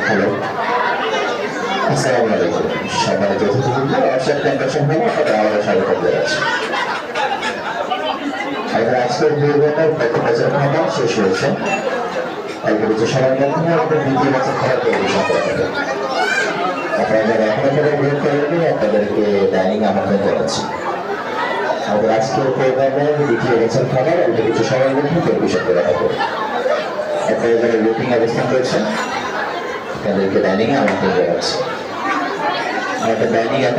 Hello, আসসালামু আলাইকুম। সম্মানিত অতিথিবৃন্দ, হোয়াটসঅ্যাপ ক্যাম্পাস সম্মেলনে আপনাদের আমাদের স্বাগত জানাচ্ছি। আমাদের আজকের দুর্ঘটনার প্রথম বছর খাতা শেষ হয়েছে। অল্প কিছু সময়ের মাধ্যমে আমাদের দ্বিতীয় বছর খাতা পরিবেশন করা হবে। আপনারা যারা এখনো করে গ্রহণ করেননি, আপনাদেরকে ডাইনিং আমন্ত্রণ জানাচ্ছি। আমাদের আজকের প্রোগ্রামের দ্বিতীয় বছর খাবার অল্প কিছু সময়ের মধ্যে পরিবেশন করা হবে। আপনারা যারা রুটিং অবস্থান করছেন তাদেরকে ডাইনিং আমন্ত্রণ জানাচ্ছি। আমাদের ডাইনিং